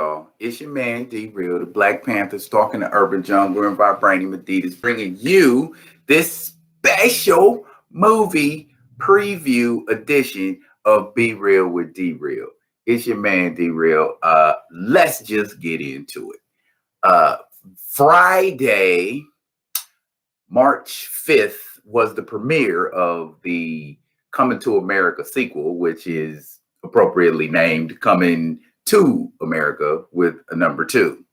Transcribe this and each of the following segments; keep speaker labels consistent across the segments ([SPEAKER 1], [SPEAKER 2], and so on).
[SPEAKER 1] y'all? It's your man D Real, the Black Panther, stalking the urban jungle and vibrating Adidas, bringing you this special movie preview edition of Be Real with D Real. It's your man D Real. Let's just get into it. Friday, March 5th was the premiere of the Coming to America sequel, which is appropriately named Coming to America with a number 2.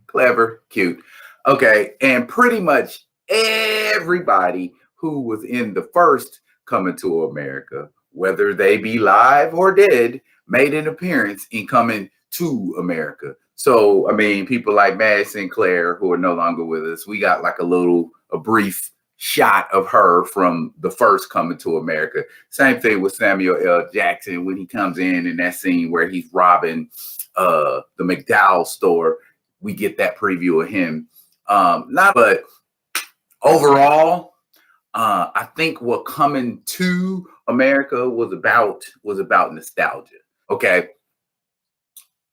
[SPEAKER 1] Clever, cute. Okay, and pretty much everybody who was in the first Coming to America, whether they be live or dead, made an appearance in Coming to America. So, I mean, people like Mad Sinclair, who are no longer with us, we got like a brief shot of her from the first Coming to America. Same thing with Samuel L. Jackson when he comes in that scene where he's robbing the McDowell store. We get that preview of him. But overall, I think what Coming to America was about nostalgia. Okay.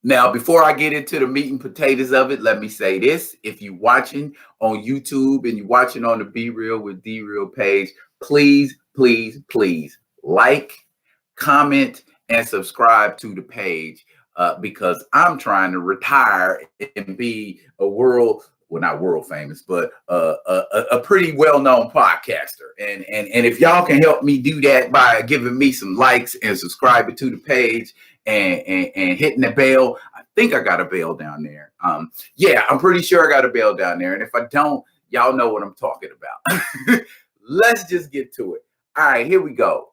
[SPEAKER 1] Now, before I get into the meat and potatoes of it, let me say this. If you're watching on YouTube and you're watching on the Be Real with D Real page, please, please, please like, comment, and subscribe to the page because I'm trying to retire and be not world famous, but a pretty well-known podcaster. And if y'all can help me do that by giving me some likes and subscribing to the page, and hitting the bell. I think I got a bell down there. Yeah, I'm pretty sure I got a bell down there. And if I don't, y'all know what I'm talking about. Let's just get to it. All right, here we go.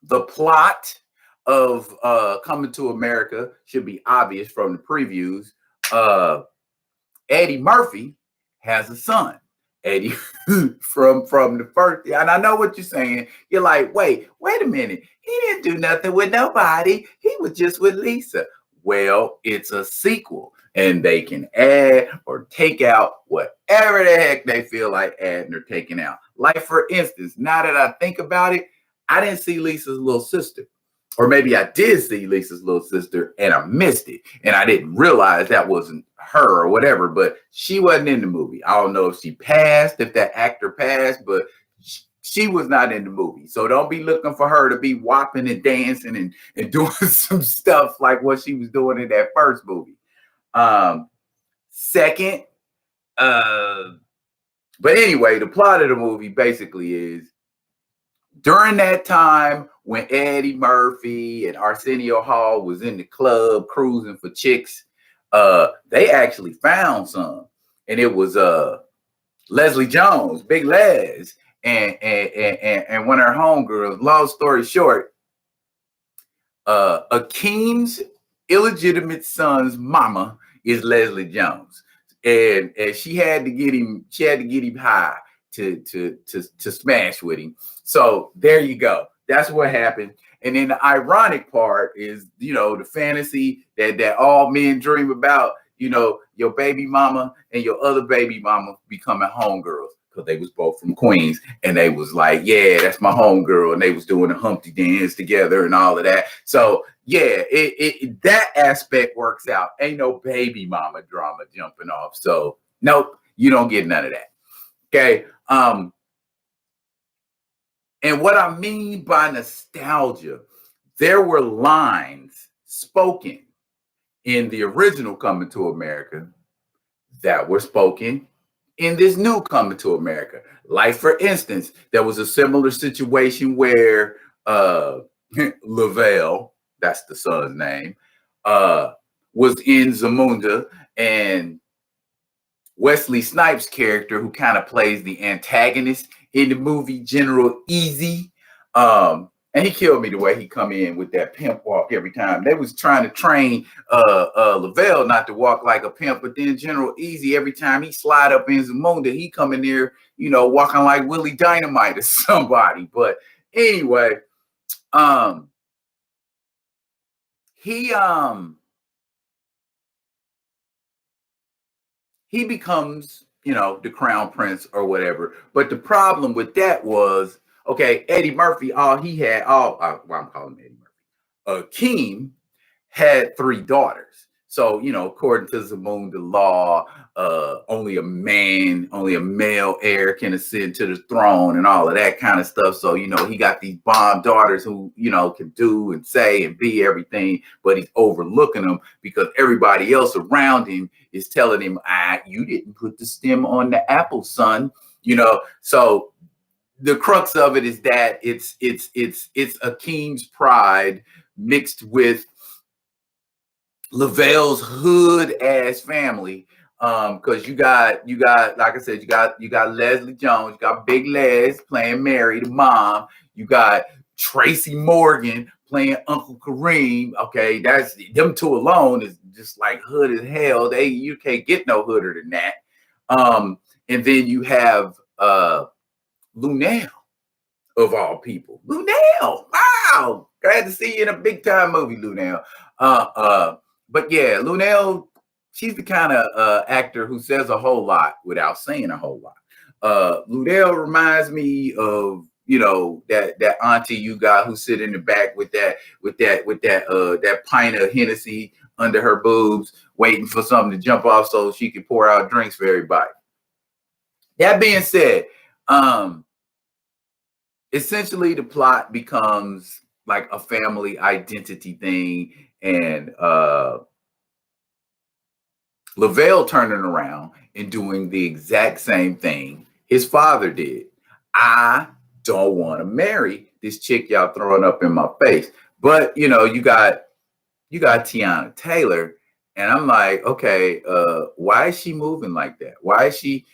[SPEAKER 1] The plot of Coming to America should be obvious from the previews. Eddie Murphy has a son. Eddie from the first, and I know what you're saying. You're like, wait a minute. He didn't do nothing with nobody. He was just with Lisa. Well, it's a sequel, and they can add or take out whatever the heck they feel like adding or taking out. Like, for instance, now that I think about it, I didn't see Lisa's little sister. Or maybe I did see Lisa's little sister and I missed it. And I didn't realize that wasn't her or whatever, but she wasn't in the movie. I don't know if she passed, if that actor passed, but she was not in the movie. So don't be looking for her to be whopping and dancing and doing some stuff like what she was doing in that first movie. Second, but anyway, the plot of the movie basically is during that time when Eddie Murphy and Arsenio Hall was in the club cruising for chicks, they actually found some, and it was Leslie Jones, Big Les, and one of her homegirls. Long story short, Akeem's illegitimate son's mama is Leslie Jones, and she had to get him high to smash with him. So there you go. That's what happened. And then the ironic part is, the fantasy that all men dream about, your baby mama and your other baby mama becoming homegirls, because they was both from Queens, and they was like, yeah, that's my homegirl, and they was doing a Humpty dance together and all of that. So yeah, that aspect works out. Ain't no baby mama drama jumping off. So nope, you don't get none of that. Okay. And what I mean by nostalgia, there were lines spoken in the original Coming to America that were spoken in this new Coming to America. Like, for instance, there was a similar situation where Lavelle, that's the son's name, was in Zamunda, and Wesley Snipes' character, who kind of plays the antagonist in the movie, General Easy, and he killed me the way he come in with that pimp walk every time. They was trying to train Lavelle not to walk like a pimp, but then General Easy, every time he slide up in Zamunda, he come in there, walking like Willie Dynamite or somebody. But anyway, he becomes, the crown prince or whatever. But the problem with that was, okay, Eddie Murphy, I'm calling him Eddie Murphy. Akeem had 3 daughters. So, according to Zamun, the law, only a male heir can ascend to the throne and all of that kind of stuff. So, he got these bomb daughters who, can do and say and be everything, but he's overlooking them because everybody else around him is telling him, you didn't put the stem on the apple, son. So the crux of it is that it's Akeem's pride mixed with Lavelle's hood ass family, because you got like I said, you got Leslie Jones, you got Big Les playing Mary the mom, you got Tracy Morgan playing Uncle Kareem. Okay, that's them two alone is just like hood as hell. You can't get no hooder than that. And then you have Lunel, of all people. Lunel, wow, glad to see you in a big time movie, Lunel. But yeah, Lunel, she's the kind of actor who says a whole lot without saying a whole lot. Lunel reminds me of that auntie you got who sit in the back with that pint of Hennessy under her boobs, waiting for something to jump off so she can pour out drinks for everybody. That being said, essentially the plot becomes like a family identity thing, and Lavelle turning around and doing the exact same thing his father did. I don't want to marry this chick y'all throwing up in my face. But you got Tiana Taylor, and I'm like, okay, why is she moving like that? Why is she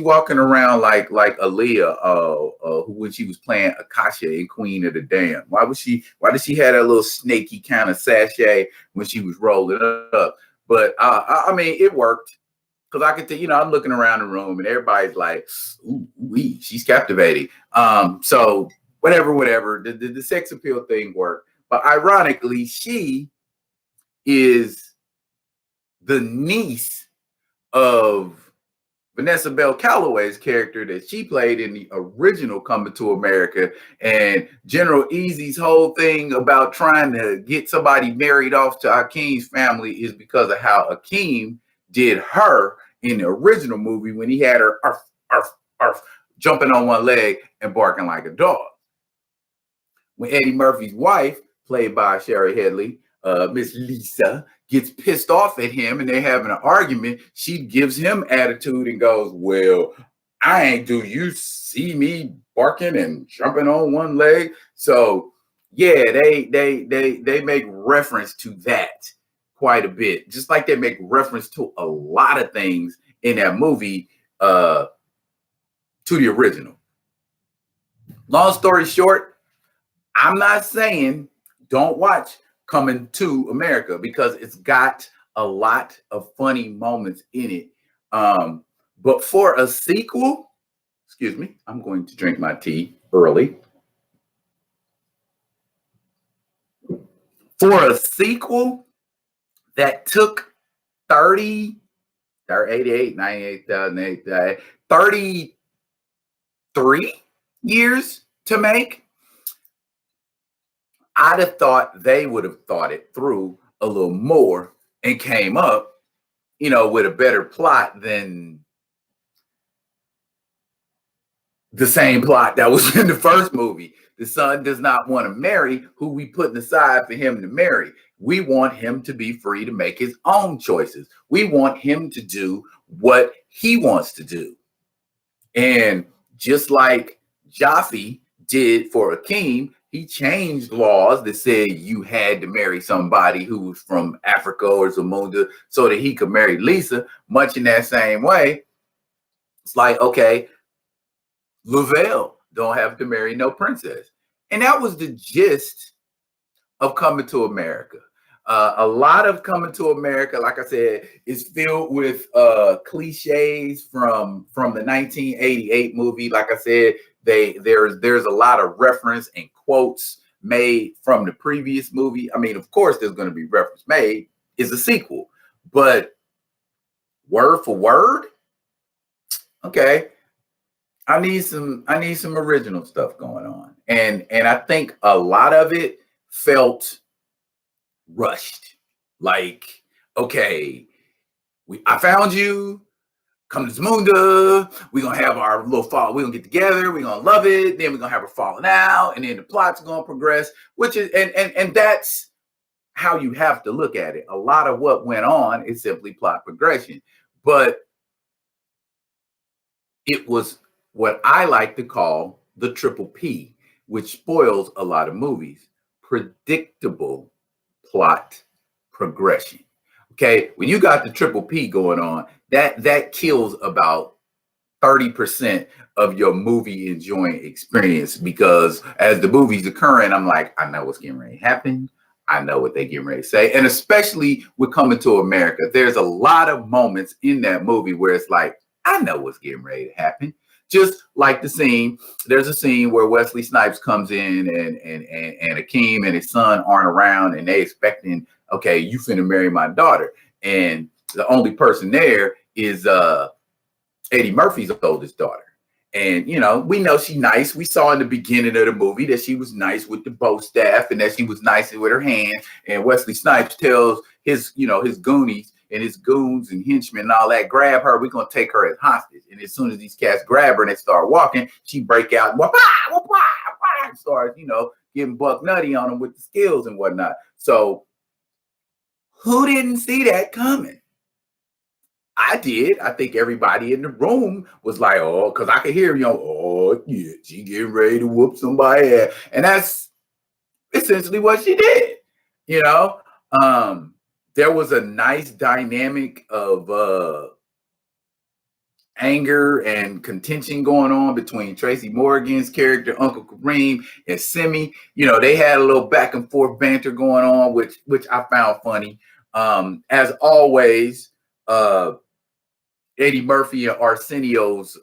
[SPEAKER 1] walking around like Aaliyah, who when she was playing Akasha in Queen of the Damned? Why did she have that little snaky kind of sachet when she was rolling up? But I mean, it worked because I could tell, I'm looking around the room and everybody's like, ooh, she's captivating. So whatever, the sex appeal thing worked. But ironically, she is the niece of Vanessa Bell Calloway's character that she played in the original Coming to America. And General Easy's whole thing about trying to get somebody married off to Akeem's family is because of how Akeem did her in the original movie when he had her jumping on one leg and barking like a dog. When Eddie Murphy's wife, played by Sherry Headley, Miss Lisa, gets pissed off at him and they're having an argument, she gives him attitude and goes, well, do you see me barking and jumping on one leg? So yeah, they make reference to that quite a bit, just like they make reference to a lot of things in that movie to the original. Long story short, I'm not saying don't watch Coming to America because it's got a lot of funny moments in it. But for a sequel, excuse me, I'm going to drink my tea early. For a sequel that took 88, 98, 2008, 33 years to make, I'd have thought they would have thought it through a little more and came up, with a better plot than the same plot that was in the first movie. The son does not want to marry who we putting aside for him to marry. We want him to be free to make his own choices. We want him to do what he wants to do. And just like Jaffe did for Akeem, he changed laws that said you had to marry somebody who was from Africa or Zamunda so that he could marry Lisa. Much in that same way, it's like, okay, Lavelle don't have to marry no princess. And that was the gist of Coming to America. A lot of Coming to America, like I said, is filled with cliches from the 1988 movie. Like I said, there's a lot of reference and quotes made from the previous movie. I mean, of course, there's going to be reference made. It's a sequel, but word for word, okay. I need some original stuff going on, and I think a lot of it felt rushed. Like, okay, I found you. Come to this Munda. We're gonna have our little fall. We're gonna get together. We're gonna love it. Then we're gonna have a falling out, and then the plot's gonna progress. Which is and that's how you have to look at it. A lot of what went on is simply plot progression, but it was what I like to call the triple P, which spoils a lot of movies. Predictable plot progression. Okay, when you got the triple P going on, that kills about 30% of your movie enjoying experience, because as the movie's occurring, I'm like, I know what's getting ready to happen. I know what they're getting ready to say. And especially with Coming to America, there's a lot of moments in that movie where it's like, I know what's getting ready to happen. Just like there's a scene where Wesley Snipes comes in and Akeem and his son aren't around, and they expecting, okay, you finna marry my daughter. And the only person there is Eddie Murphy's oldest daughter. And, we know she's nice. We saw in the beginning of the movie that she was nice with the bow staff and that she was nice with her hands. And Wesley Snipes tells his goonies and his goons and henchmen and all that, grab her. We're going to take her as hostage. And as soon as these cats grab her and they start walking, she break out and starts, getting buck nutty on them with the skills and whatnot. So who didn't see that coming? I did. I think everybody in the room was like, oh, because I could hear, oh, yeah, she getting ready to whoop somebody ass. And that's essentially what she did. There was a nice dynamic of anger and contention going on between Tracy Morgan's character, Uncle Kareem, and Simi. They had a little back and forth banter going on, which I found funny. As always, Eddie Murphy and Arsenio's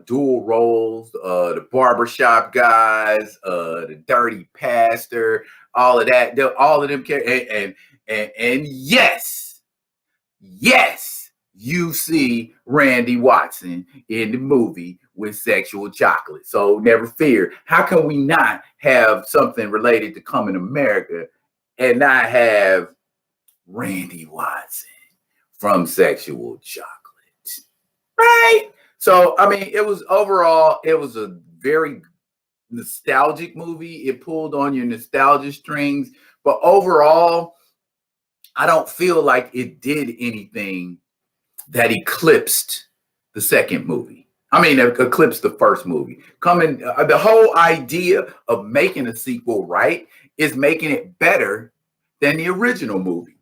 [SPEAKER 1] dual roles, the barbershop guys, the dirty pastor, all of that, all of them and yes, you see Randy Watson in the movie with Sexual Chocolate. So never fear. How can we not have something related to Coming America and not have Randy Watson from Sexual Chocolate? Right. So, I mean, it was a very nostalgic movie. It pulled on your nostalgia strings, but overall, I don't feel like it did anything that eclipsed the second movie. I mean, eclipsed the first movie. The whole idea of making a sequel, right, is making it better than the original movie.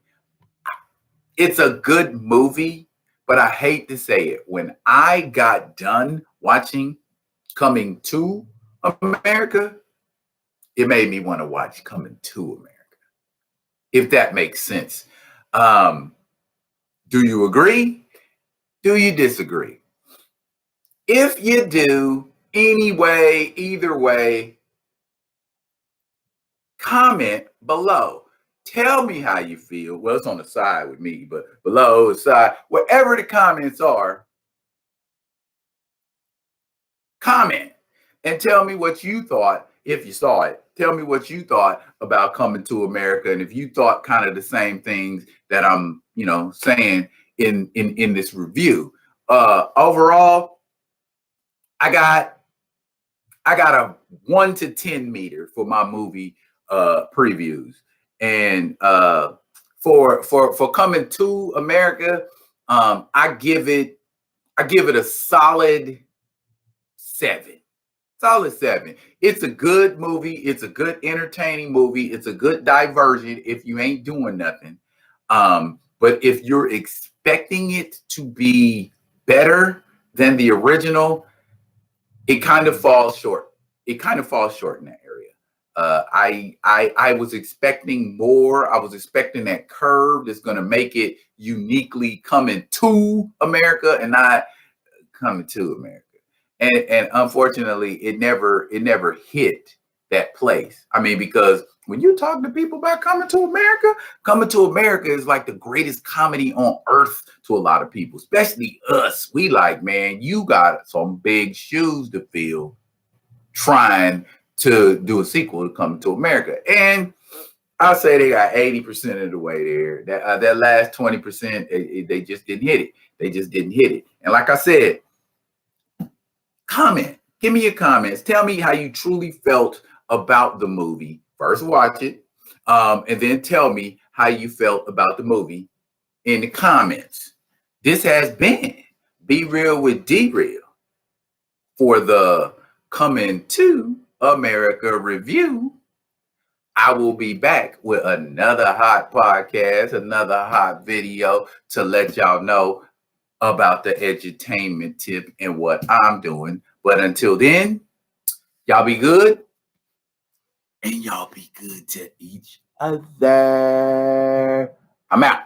[SPEAKER 1] It's a good movie. But I hate to say it, when I got done watching Coming to America, it made me want to watch Coming to America, if that makes sense. Do you agree? Do you disagree? If you do, anyway, either way, comment below. Tell me how you feel. Well, it's on the side with me, but below the side, wherever the comments are, comment and tell me what you thought. If you saw it, tell me what you thought about Coming to America, and if you thought kind of the same things that I'm, saying in this review. Overall, I got a 1 to 10 meter for my movie previews. And for Coming to America, I give it a solid 7. Solid 7. It's a good movie. It's a good entertaining movie. It's a good diversion if you ain't doing nothing. But if you're expecting it to be better than the original, it kind of falls short. It kind of falls short in that area. I was expecting more. I was expecting that curve that's going to make it uniquely Coming to America and not Coming to America. And unfortunately, it never hit that place. I mean, because when you talk to people about Coming to America is like the greatest comedy on earth to a lot of people, especially us. We like, man, you got some big shoes to fill trying to do a sequel to Coming to America. And I'll say they got 80% of the way there. That last 20%, they just didn't hit it. They just didn't hit it. And like I said, comment. Give me your comments. Tell me how you truly felt about the movie. First, watch it, and then tell me how you felt about the movie in the comments. This has been Be Real with D Real for the Coming to America review. I will be back with another hot podcast, another hot video to let y'all know about the edutainment tip and what I'm doing. But until then, y'all be good and y'all be good to each other. I'm out.